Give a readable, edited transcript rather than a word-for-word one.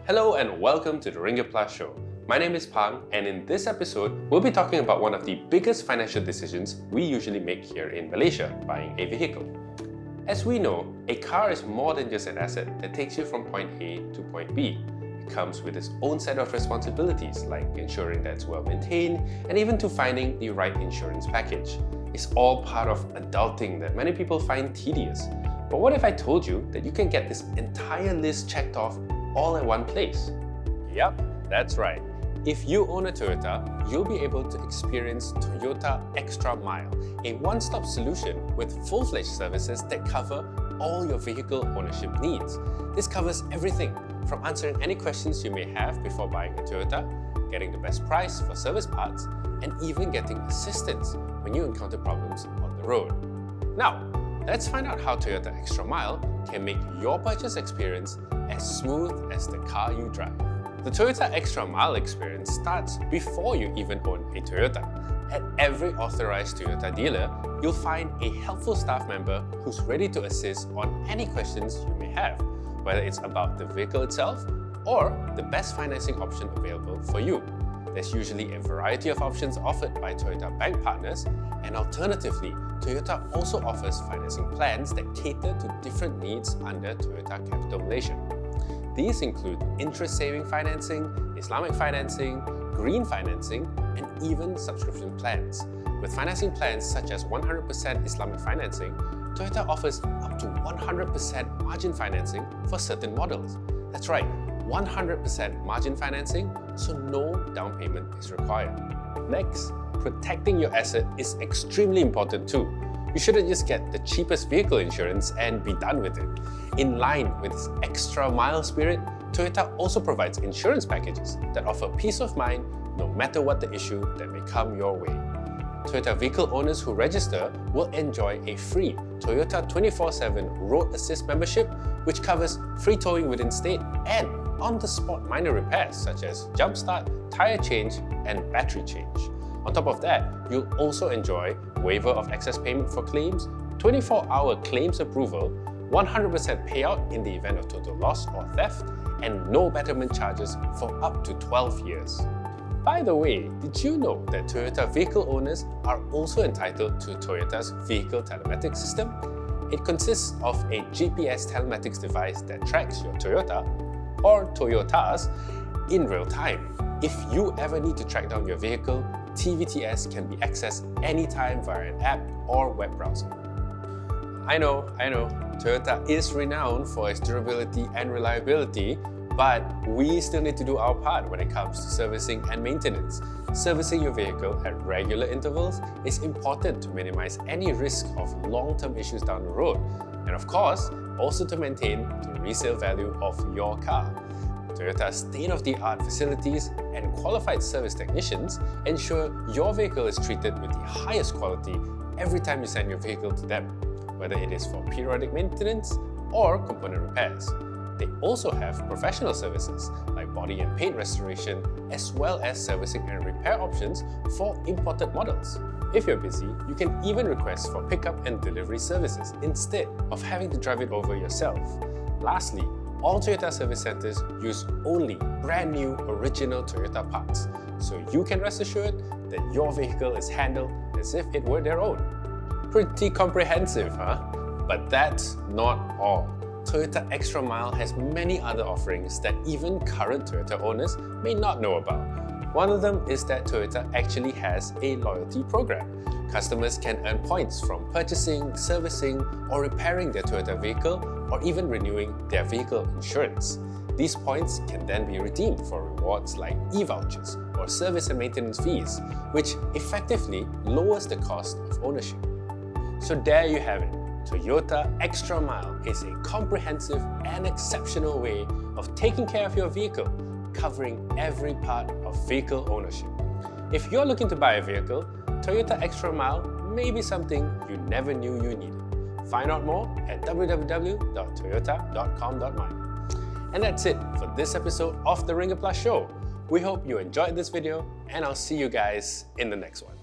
Hello and welcome to the RinggitPlus Show. My name is Pang, and in this episode, we'll be talking about one of the biggest financial decisions we usually make here in Malaysia, buying a vehicle. As we know, a car is more than just an asset that takes you from point A to point B. It comes with its own set of responsibilities, like ensuring that it's well maintained and even to finding the right insurance package. It's all part of adulting that many people find tedious. But what if I told you that you can get this entire list checked off all at one place? Yep, that's right. If you own a Toyota, you'll be able to experience Toyota Extra Mile, a one-stop solution with full-fledged services that cover all your vehicle ownership needs. This covers everything from answering any questions you may have before buying a Toyota, getting the best price for service parts, and even getting assistance when you encounter problems on the road. Now, let's find out how Toyota Extra Mile can make your purchase experience as smooth as the car you drive. The Toyota Extra Mile experience starts before you even own a Toyota. At every authorized Toyota dealer, you'll find a helpful staff member who's ready to assist on any questions you may have, whether it's about the vehicle itself or the best financing option available for you. There's usually a variety of options offered by Toyota bank partners, and alternatively, Toyota also offers financing plans that cater to different needs under Toyota Capital Malaysia. These include interest-saving financing, Islamic financing, green financing, and even subscription plans. With financing plans such as 100% Islamic financing, Toyota offers up to 100% margin financing for certain models. That's right, 100% margin financing, so no down payment is required. Next, protecting your asset is extremely important too. You shouldn't just get the cheapest vehicle insurance and be done with it. In line with its extra mile spirit, Toyota also provides insurance packages that offer peace of mind no matter what the issue that may come your way. Toyota vehicle owners who register will enjoy a free Toyota 24/7 Road Assist membership, which covers free towing within state and on-the-spot minor repairs such as jump start, tyre change, and battery change. On top of that, you'll also enjoy waiver of excess payment for claims, 24-hour claims approval, 100% payout in the event of total loss or theft, and no betterment charges for up to 12 years. By the way, did you know that Toyota vehicle owners are also entitled to Toyota's vehicle telematics system? It consists of a GPS telematics device that tracks your Toyota or Toyotas in real time. If you ever need to track down your vehicle, TVTS can be accessed anytime via an app or web browser. I know, Toyota is renowned for its durability and reliability, but we still need to do our part when it comes to servicing and maintenance. Servicing your vehicle at regular intervals is important to minimize any risk of long-term issues down the road, and of course, also to maintain the resale value of your car. Toyota's state-of-the-art facilities and qualified service technicians ensure your vehicle is treated with the highest quality every time you send your vehicle to them, whether it is for periodic maintenance or component repairs. They also have professional services like body and paint restoration, as well as servicing and repair options for imported models. If you're busy, you can even request for pickup and delivery services instead of having to drive it over yourself. Lastly, all Toyota service centers use only brand new original Toyota parts, so you can rest assured that your vehicle is handled as if it were their own. Pretty comprehensive, huh? But that's not all. Toyota Extra Mile has many other offerings that even current Toyota owners may not know about. One of them is that Toyota actually has a loyalty program. Customers can earn points from purchasing, servicing, or repairing their Toyota vehicle, or even renewing their vehicle insurance. These points can then be redeemed for rewards like e-vouchers or service and maintenance fees, which effectively lowers the cost of ownership. So there you have it. Toyota Extra Mile is a comprehensive and exceptional way of taking care of your vehicle, covering every part of vehicle ownership. If you're looking to buy a vehicle, Toyota Extra Mile may be something you never knew you needed. Find out more at www.toyota.com.my. And that's it for this episode of the RinggitPlus Show. We hope you enjoyed this video, and I'll see you guys in the next one.